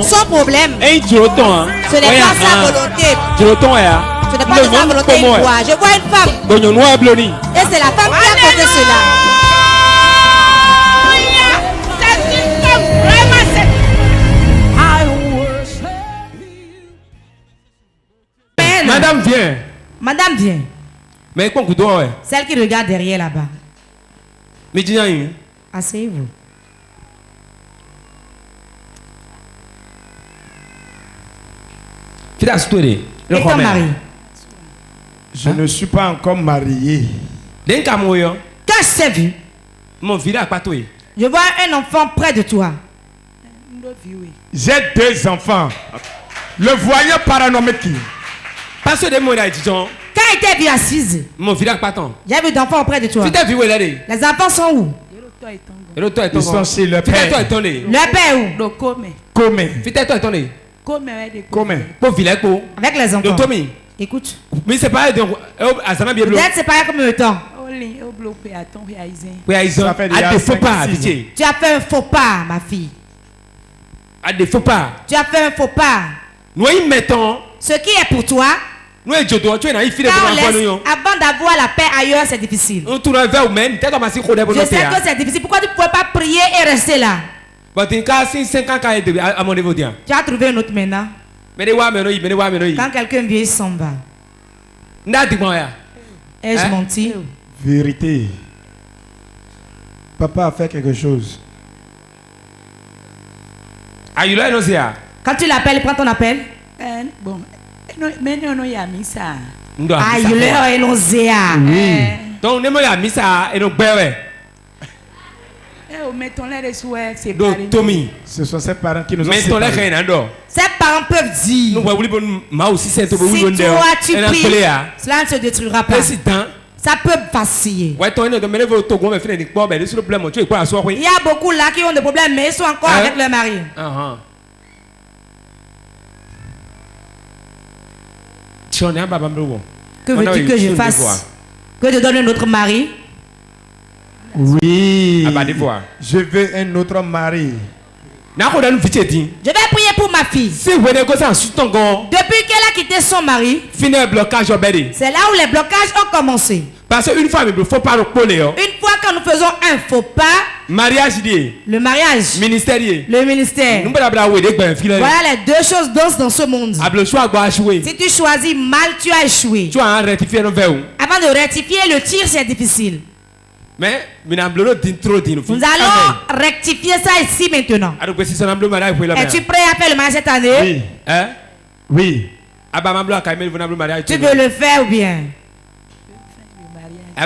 Sans problème. Ce n'est pas sa volonté. Ce n'est pas de sa volonté. Je vois une femme. Et c'est la femme qui a causé cela. Madame vient. Madame vient. Mais quoi que toi, Celle qui regarde derrière là-bas. mais dis rien. Asseyez-vous. Et ton mari? Je ne suis pas encore marié. Qu'est-ce que tu vu? Mon village pas toi. Je vois un enfant près de toi. J'ai 2 enfants. Le voyant paranomique. Parce que des mots là, disons. Quand il était vu assise, mon village pas tant. Il y avait d'enfants auprès de toi. Les enfants sont où? Ils sont chez le père. Le père où? Avec les enfants. Écoute. Mais c'est pas donc peut-être c'est pas comme le temps. Tu as fait un faux pas, ma fille. Tu as fait un faux pas. Ce qui est pour toi, avant d'avoir la paix ailleurs, c'est difficile. Je sais que c'est difficile. Pourquoi tu ne pouvais pas prier et rester là? Tu as trouvé un autre maintenant. Quand quelqu'un vient, il s'en va. Ai-je menti? Vérité. Papa a fait quelque chose. Quand tu l'appelles, prends ton appel. Bon. Mais non, il y a mis ça. Aïe, l'heure est nausea. Donc, ne me mis ça et donc, Tommy. Ce sont ses parents qui nous ont séparés. Ses parents peuvent dire, si toi tu pries, cela ne se détruira pas. Ça peut vaciller. Il y a beaucoup là qui ont des problèmes, mais ils sont encore avec leur mari. Que veux-tu que je fasse? Que je donne un autre mari? Oui. Je veux un autre mari. Je vais prier pour ma fille. Depuis qu'elle a quitté son mari, c'est là où les blocages ont commencé. Parce qu'une fois, il ne faut pas le coller. Une fois que nous faisons un faux pas, le mariage, le ministère, voilà les 2 choses dansent dans ce monde. Si tu choisis mal, tu as échoué. Avant de rectifier le tir, c'est difficile. Mais nous allons rectifier ça ici maintenant. Es-tu prêt à faire le mariage cette année? Oui. Tu veux le faire ou bien? Tu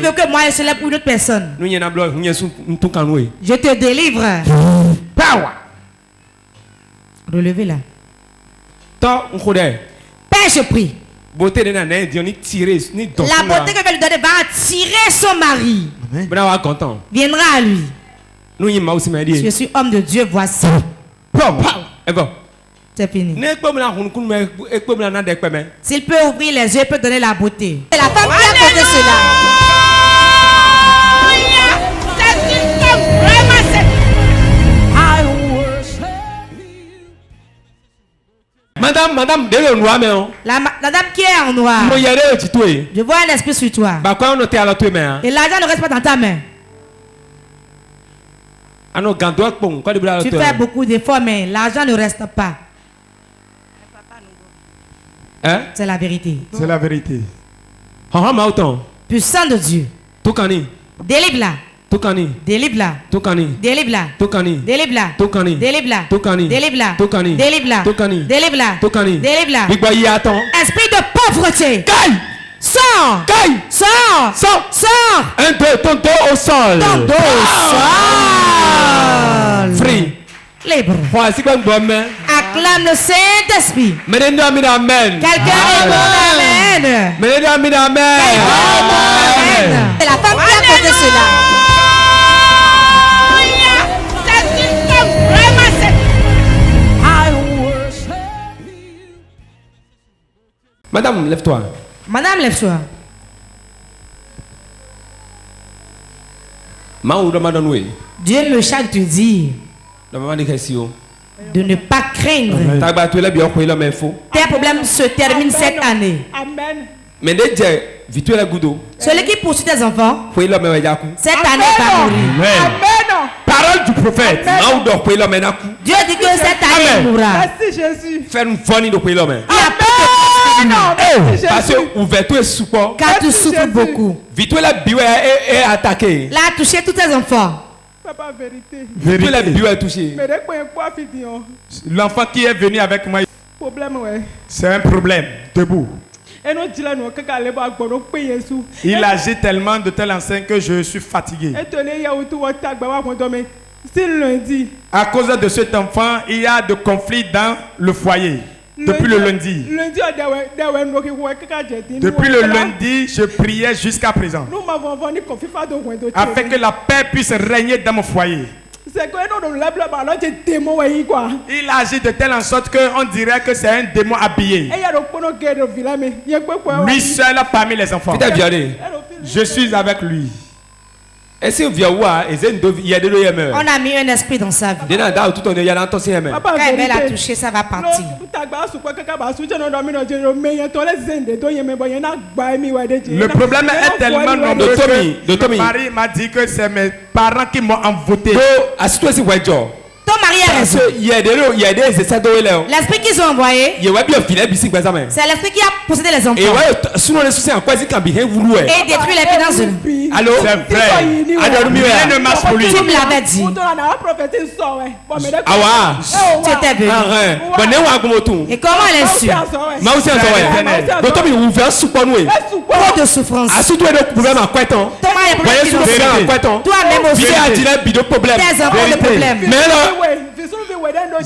veux que moi je célèbre pour une autre personne? Je te délivre. Relevez-là. Père, je prie. La beauté que je vais lui donner va attirer son mari. Viendra à lui. Je suis homme de Dieu, voici. C'est fini. S'il peut ouvrir les yeux, il peut donner la beauté. C'est la femme qui a causé cela. Madame, la dame qui est en noir. Je vois un esprit sur toi. Et l'argent ne reste pas dans ta main. Tu fais beaucoup d'efforts, mais l'argent ne reste pas. C'est la vérité. C'est la vérité. Puissant de Dieu. Délivre-la. Délivre-la. Délivre-la. Délivre-la. Délivre-la. Délivre-la. Délivre-la. Délivre-la. Délivre-la. Esprit de pauvreté. Sors. Sors. Sors. Un, deux, ton dos au sol. Ton dos au sol. Free. Libre. Acclame le Saint-Esprit. Quelqu'un est bon, amen. C'est la femme qui a posé cela. Madame, lève-toi. Madame, lève-toi. Dieu me charge de dire de ne pas craindre. Tes problèmes se terminent cette année. Amen. Celui qui poursuit tes enfants, cette année va mourir. Amen. Parole du prophète. Dieu dit que cette année il mourra. Merci Jésus. Parce que ouverture est support. Car tu souffres beaucoup. Est attaqué. Là, touché tous tes enfants. Papa, vérité. Vérité est touché. Mais de quoi fidèle? L'enfant qui est venu avec moi, Problème ouais. c'est un problème. Debout. Il agit tellement de telle enseigne que je suis fatigué. À cause de cet enfant, il y a de conflits dans le foyer. Depuis le lundi. Depuis le lundi, je priais jusqu'à présent. Afin que la paix puisse régner dans mon foyer. Il agit de telle en sorte qu'on dirait que c'est un démon habillé. Lui seul parmi les enfants. Je suis avec lui. On a mis un esprit dans sa vie. Quand elle a touché, ça va partir. Le problème est tellement nombreux que Marie m'a dit que c'est mes parents qui m'ont envoûté. Ton mari a raison. L'esprit qu'ils ont envoyé, c'est l'esprit qui a possédé les enfants. Et détruit les finances de nous. Allô? C'est vrai. Rien ne marche pour lui. Tu me l'avais dit. Tu étais venu. Et comment elle est sûre? Trop de souffrance. Ton mari a problème. Toi-même aussi. Tes enfants de problème.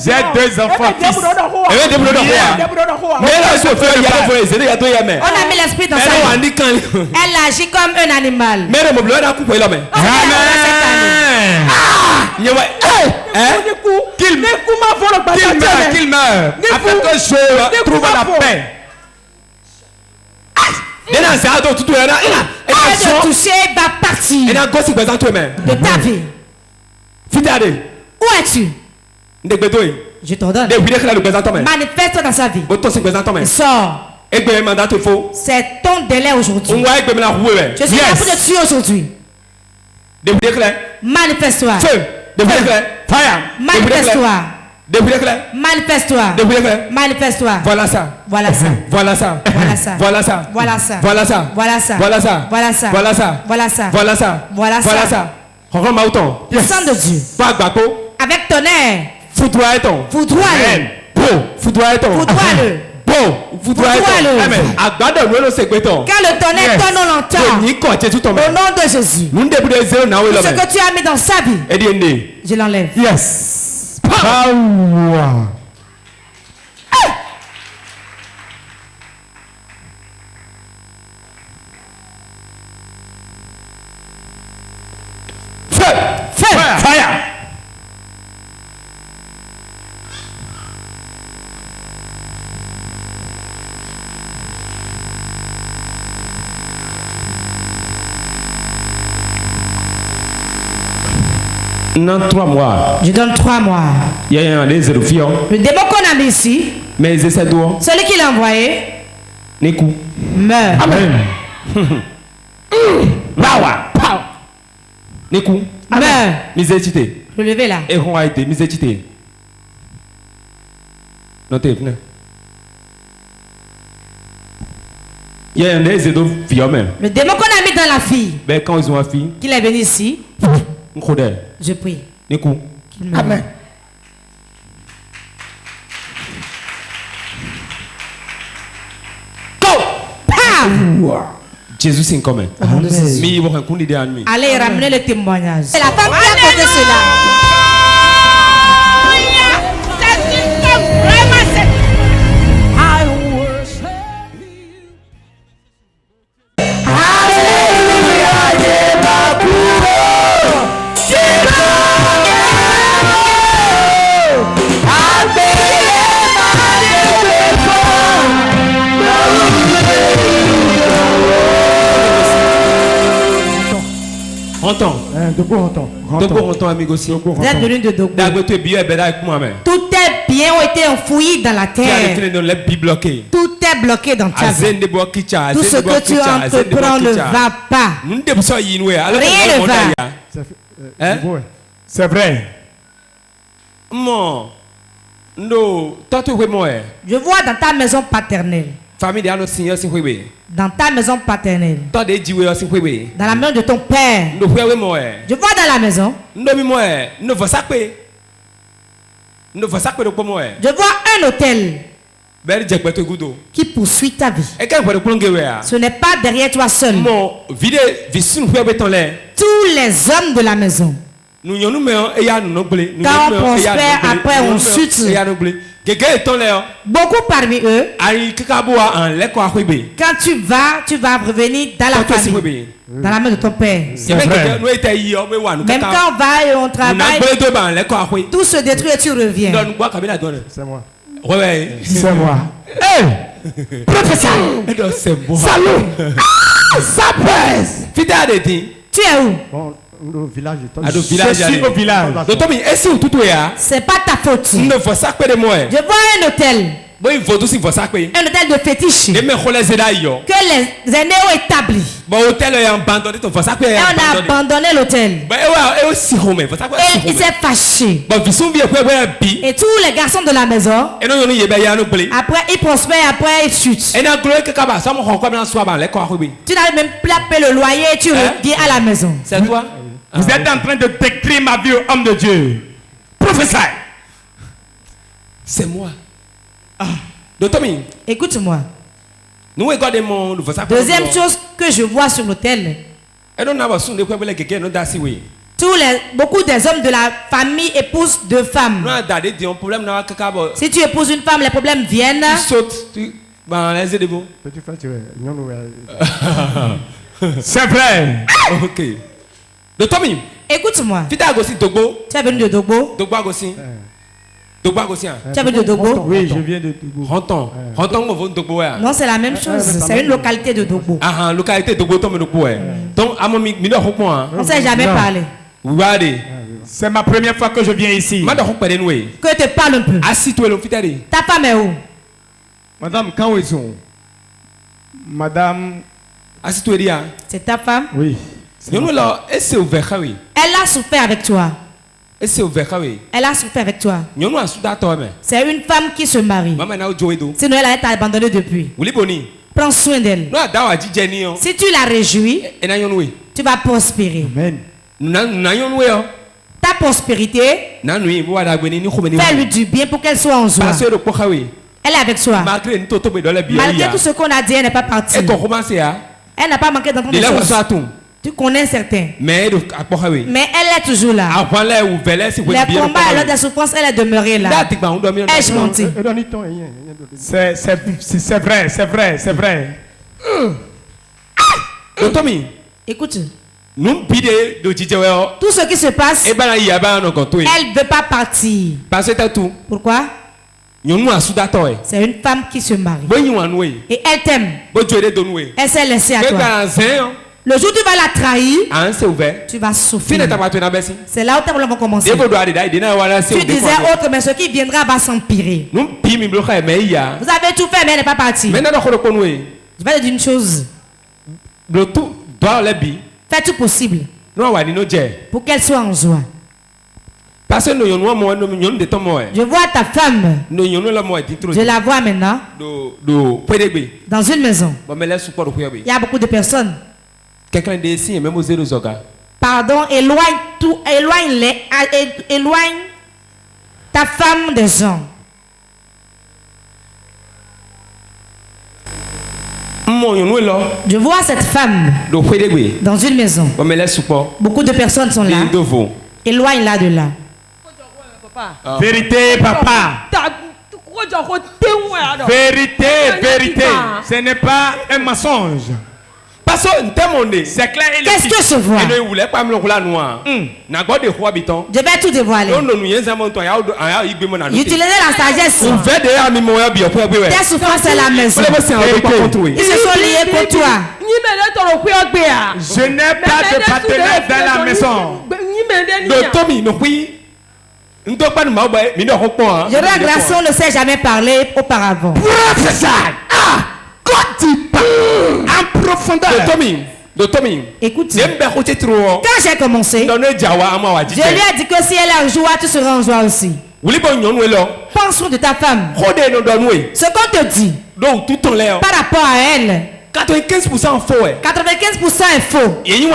J'ai deux enfants fils. On a mis l'esprit dans sa vie. Elle agit comme un animal. Qu'il meure. Afin que je trouve la paix. Arrête de toucher, va partir de ta vie. Où es-tu? Je t'ordonne. Manifeste dans sa vie. Sors. C'est ton délai aujourd'hui. Je suis là pour te tuer aujourd'hui. Manifeste-toi. Manifeste-toi. Manifeste-toi. Manifeste-toi. Voilà ça. Voilà ça. Voilà ça. Voilà ça. Voilà ça. Voilà ça. Voilà ça. Voilà ça. Voilà ça. Voilà ça. Voilà ça. Voilà ça. Voilà ça. Voilà ça. Voilà ça. Le sang de Dieu. Avec ton air. Foudroie-ton. Foudroie-le. Foudroie-ton. Foudroie-le. Foudroie-le. Quand le tonnerre tonne, on l'entend. Au nom de Jésus. Ce que tu as mis dans sa vie, je l'enlève. Yes. Power. Feu. Fire. Dans 3 mois. Je donne 3 mois. Il y a un des Le démon qu'on a mis ici, mais c'est d'où? celui qui l'a envoyé, meurt. Amen. Power. Nikou. Meurt. Miséricité. Relevez là. Et on a été miséricité. Notez, venez. Il y a un des filles même. Le démon qu'on a mis dans la fille, Ben quand ils ont une fille, qu'il est venu ici, je prie. Nikou. Amen. Jésus c'est commun. Allez ramener le témoignage. C'est la femme qui a causé cela. On Ronton. Dogo Ronton. Dogo Ronton, amigo aussi. Vous êtes venu de Dogo. Tout est bien ont été enfouis dans la terre. Tout est bloqué dans ta vie. Tout ce que tu entreprends ne va pas. Rien ne va. C'est vrai. Je vois dans ta maison paternelle. Dans ta maison paternelle. Dans la maison de ton père. Je vois dans la maison. Je vois un hôtel qui poursuit ta vie. Ce n'est pas derrière toi seul. Tous les hommes de la maison. Quand on prospère, après on chute. Beaucoup parmi eux, quand tu vas revenir dans la famille, dans la main de ton père. Même quand on va et on travaille, tout se détruit et tu reviens. C'est moi. Ouais, c'est moi. Hey! Professeur! Salut! Ça pèse! Tu es où? Bon, au village de Tom. Je suis au village. C'est pas ta faute. Je vois un hôtel. Un hôtel de fétiche que les aînés ont établi. Et on a abandonné l'hôtel. Et il s'est fâché. Et tous les garçons de la maison, après ils prospèrent, après ils chutent. Tu n'arrives même plus à payer le loyer et tu reviens à la maison. C'est toi? Vous êtes en train de décrire ma vie au homme de Dieu. Professeur. C'est moi. Écoute-moi. Deuxième chose que je vois sur l'autel. Beaucoup des hommes de la famille épousent deux femmes. Si tu épouses une femme, les problèmes viennent. C'est vrai. Ok. Écoute-moi. Tu es venu de Dogbo. Tu es venu de Dogbo? Oui, je viens de Dogbo. Non, c'est la même chose. C'est une localité de Dogbo. Localité de Dogbo. Donc, on ne s'est jamais parlé. C'est ma première fois que je viens ici. Que te parle un peu. Ta femme est où? Madame, quand ils sont? Madame. C'est ta femme? Oui. Elle a souffert avec toi. Elle a souffert avec toi. C'est une femme qui se marie. Sinon, elle a été abandonnée depuis. Prends soin d'elle. Si tu la réjouis, tu vas prospérer. Amen. Ta prospérité, fais-lui du bien pour qu'elle soit en joie. Elle est avec toi. Malgré tout ce qu'on a dit, elle n'est pas partie. Elle n'a pas manqué d'entendre des choses. Tu connais certains. Mais elle est toujours là. Les combats et des souffrances, elle est demeurée là. Est-ce menti? C'est vrai, c'est vrai, c'est vrai. Écoute. Tout ce qui se passe, elle ne veut pas partir. Pourquoi? C'est une femme qui se marie. Et elle t'aime. Elle s'est laissée à toi. Le jour où tu vas la trahir, tu vas souffrir. C'est là où tes problèmes vont commencer. Tu disais autre, mais ce qui viendra va s'empirer. Vous avez tout fait, mais elle n'est pas partie. Je vais te dire une chose. Fais tout possible pour qu'elle soit en joie. Je vois ta femme. Je la vois maintenant. Dans une maison. Il y a beaucoup de personnes. Pardon, éloigne ta femme des gens. Je vois cette femme dans une maison. Beaucoup de personnes sont là. Éloigne-la de là. Vérité, papa. Vérité, vérité. Ce n'est pas un mensonge. C'est clair. Qu'est-ce que je vois? Je vais tout dévoiler. Utilisez la sagesse. Tes souffrances à la maison. Ils se sont liés pour toi. Je n'ai pas de partenaire dans la maison. J'aurais grâce, on ne sait jamais parler auparavant. Quand tu parles en profondeur. Écoute, quand j'ai commencé, je lui ai dit que si elle est en joie, tu seras en joie aussi. Pense de ta femme. Ce qu'on te dit par rapport à elle, 95% est faux. Ils veulent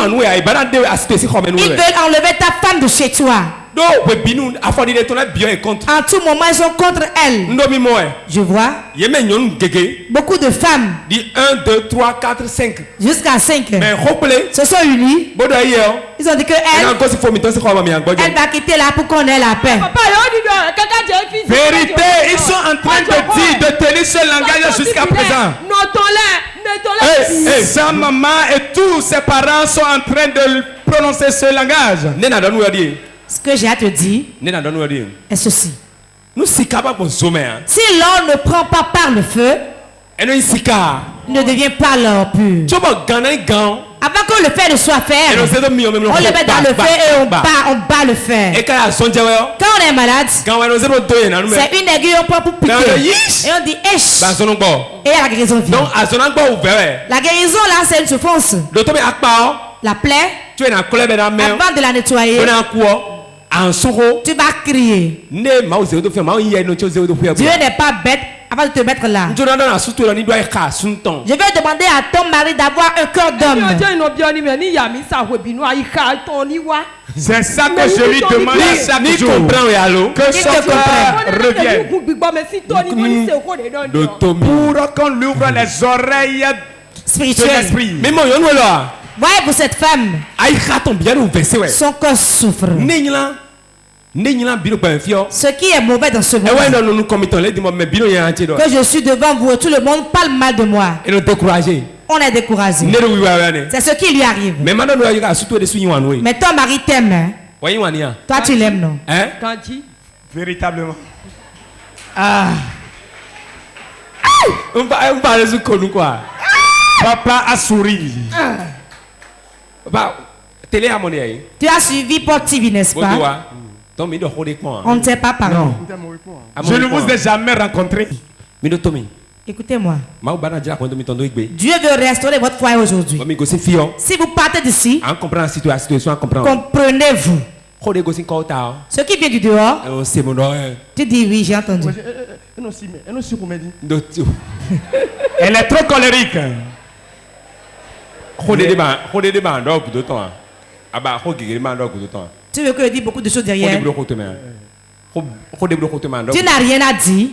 enlever ta femme de chez toi. En tout moment, ils sont contre elle. Je vois beaucoup de femmes. 1, 2, 3, 4, 5. Jusqu'à 5. Se sont unis. Ils ont dit que elle va quitter là pour qu'on ait la paix. Vérité, ils sont en train de dire, de tenir ce langage jusqu'à présent. Sa maman et tous ses parents sont en train de prononcer ce langage. Ce que j'ai à te dire est ceci. Si l'or ne prend pas par le feu, il ne devient pas l'or pur. Avant que le fer ne soit fer, on le met dans le feu et on bat le fer. Quand on est malade, c'est une aiguille on prend pour piquer. Et on dit Esh. Et la guérison vient. La guérison là, c'est une souffrance. La plaie, avant de la nettoyer, tu vas crier. Dieu n'est pas bête avant de te mettre là. Je vais demander à ton mari d'avoir un cœur d'homme. C'est ça que je lui demande chaque jour. Que son cœur revienne. Pour qu'on lui ouvre les oreilles spirituelles. Voyez pour cette femme, son cœur souffre. Ce qui est mauvais dans ce monde, que je suis devant vous et tout le monde parle mal de moi. On est découragé. C'est ce qui lui arrive. Mais ton mari t'aime. Toi tu l'aimes, non? Véritablement. Papa a souri. Tu as suivi Port TV, n'est-ce pas? On ne sait pas parler. Je ne vous ai jamais rencontré. Écoutez-moi. Dieu veut restaurer votre foyer aujourd'hui. Si vous partez d'ici, comprenez-vous. Ce qui vient du dehors, tu dis oui, j'ai entendu. Elle est trop colérique. Tu veux que je dise beaucoup de choses derrière? Tu n'as rien à dire.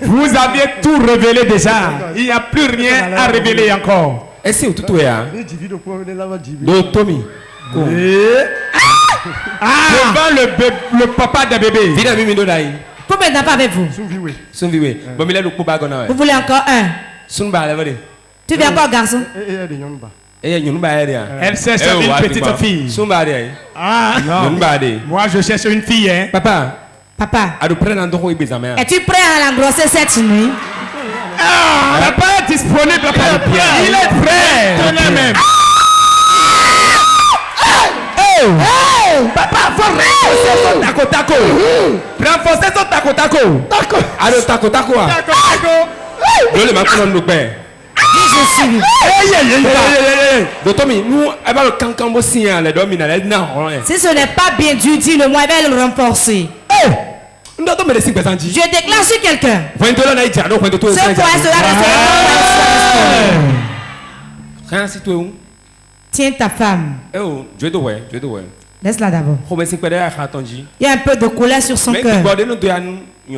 Vous aviez tout révélé déjà. Il n'y a plus rien à révéler encore. Devant le papa des bébés. Combien d'enfants avez-vous? Vous voulez encore un? Tu veux encore garçon? Elle cherche une petite fille. Non. Moi je cherche une fille. Hein? Papa. Es-tu prêt à l'engrosser cette nuit? Papa est disponible. Il est prêt. Même. Papa, faut renforcer son taco-taco. Renforcer son taco-taco. Allô, taco-taco. Je suis. Si ce n'est pas bien dû, dis-le-moi, elle va le renforcer. Je déclare sur quelqu'un. Ce foyer sera restauré. Tiens ta femme. Laisse-la d'abord. Il y a un peu de colère sur son cœur. Il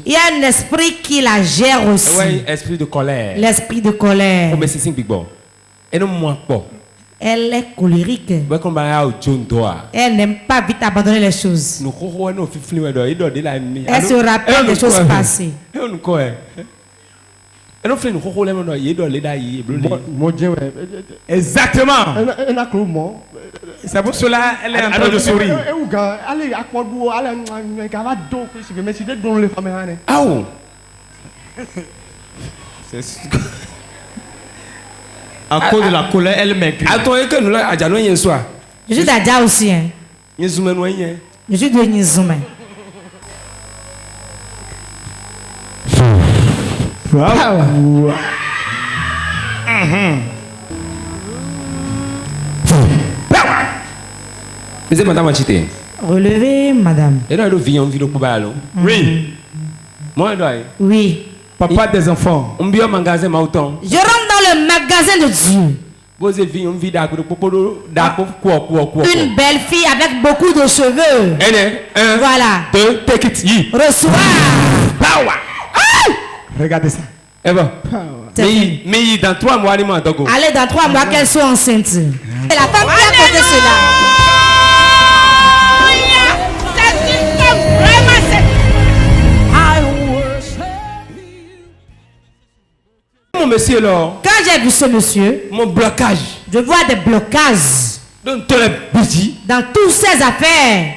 y a un esprit qui la gère aussi. L'esprit de colère. L'esprit de colère. Elle est colérique. Elle n'aime pas vite abandonner les choses. Elle se rappelle des choses passées. Exactement. C'est pour cela elle est en train de sourire. Ah oh. À cause de la colère, elle maigrit. Je suis d'Adja aussi. Hein. Je suis de Nizoumen. Relevez, madame. Oui. Oui. Papa des enfants. Je rentre dans le magasin de Dieu. Une belle fille avec beaucoup de cheveux. Voilà. Reçois. Regardez ça. Mais dans 3 mois, allez, dans 3 mois qu'elle soit enceinte. Et la femme qui a compté cela. Mon monsieur là. Quand j'ai vu ce monsieur, mon blocage. Je vois des blocages. Dans toutes ces affaires.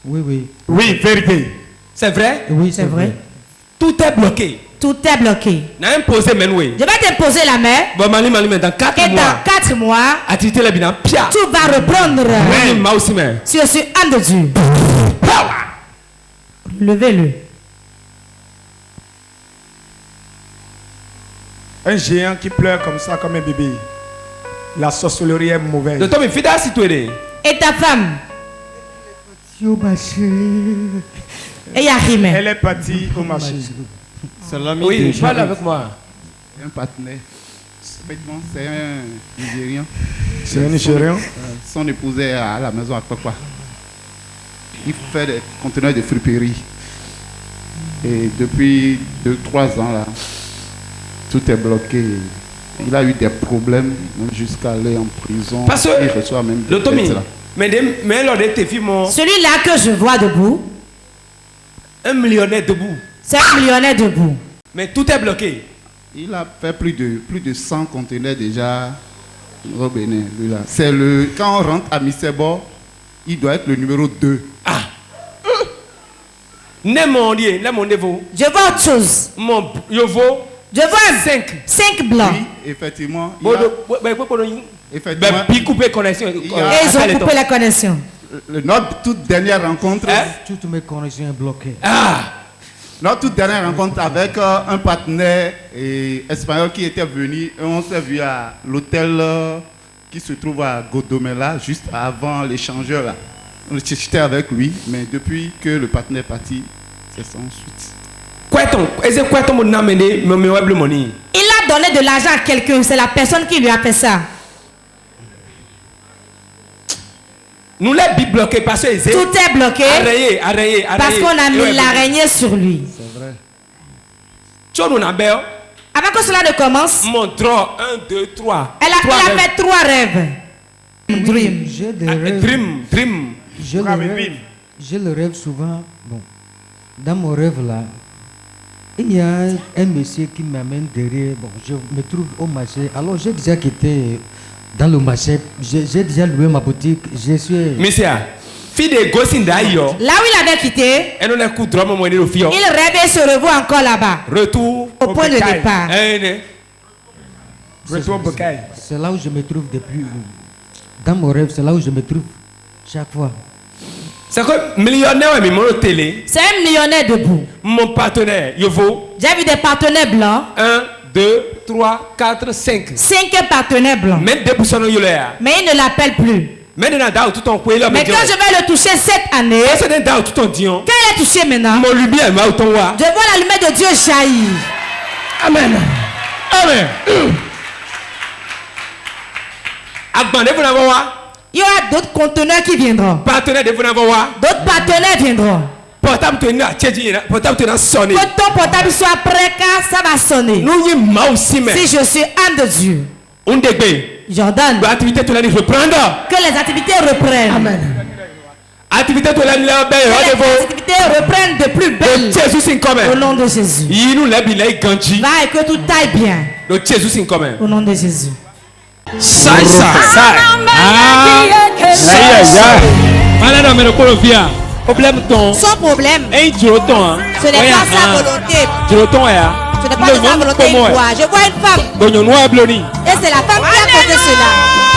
Oui, vérité. C'est vrai? Oui, c'est vrai. Tout est bloqué. Tout est bloqué. Je vais t'imposer la main. Dans 4 et dans 4 mois, tu vas reprendre. Je suis un de Dieu. Levez-le. Un géant qui pleure comme ça, comme un bébé. La sorcellerie est mauvaise. Et ta femme? Elle est partie au marché. Oui, parle avec moi. Un partenaire. C'est un Nigérian. C'est un Nigérian. Son épouse est à la maison à quoi. Il fait des conteneurs de friperie. Et depuis 2-3 ans là, tout est bloqué. Il a eu des problèmes jusqu'à aller en prison. Parce que il reçoit même des celui-là que je vois debout. Un millionnaire debout. C'est un millionnaire debout. Mais tout est bloqué. Il a fait plus de 100 conteneurs déjà au Bénin. C'est quand on rentre à Missebo, il doit être le numéro 2. Ah. Je vois autre chose. Je vois 5 blancs. Oui, effectivement. Et ils ont coupé la connexion. Notre toute dernière rencontre. Toutes mes connexions sont bloquées. Notre toute dernière rencontre avec un partenaire espagnol qui était venu. Et on s'est vu à l'hôtel qui se trouve à Godomela, juste avant l'échangeur là. J'étais avec lui, mais depuis que le partenaire est parti, c'est sans suite. Il a donné de l'argent à quelqu'un, c'est la personne qui lui a fait ça. Nous les bi bloqués parce que tout est bloqué. Arrayé. Parce qu'on a mis l'araignée sur lui. C'est vrai. Avant que cela ne commence, montrons 1, 2, 3. Elle a fait 3 rêves. Dream. J'ai des rêves. Dream. Je le rêve souvent. Bon, dans mon rêve là, il y a un monsieur qui m'amène derrière. Bon, je me trouve au marché. Alors j'ai déjà quitté dans le marché. J'ai déjà loué ma boutique. Je suis. Monsieur, fille de Gosinda, là où il avait quitté, il rêve et se revoit encore là-bas. Retour au point de départ. C'est là où je me trouve depuis. Dans mon rêve, c'est là où je me trouve chaque fois. C'est que millionnaire mais mon télé. C'est un millionnaire debout. Mon partenaire, Yovo. J'ai vu des partenaires blancs. 1, 2, 3, 4, 5. 5 partenaires blancs. Mais il ne l'appelle plus. Mais quand je vais le toucher cette année, quand il est touché maintenant, je vois la lumière de Dieu jaillir. Amen. Il y aura d'autres conteneurs qui viendront. D'autres partenaires viendront. Que ton portable soit prêt car ça va sonner. Si je suis un de Dieu, j'ordonne que les activités reprennent. activités reprennent de plus belle. Au nom de Jésus. Va et que tout aille bien. Au nom de Jésus. Son problème, ce n'est pas sa volonté. Ce n'est pas de sa volonté. Je vois une femme. Et c'est la femme qui a causé cela.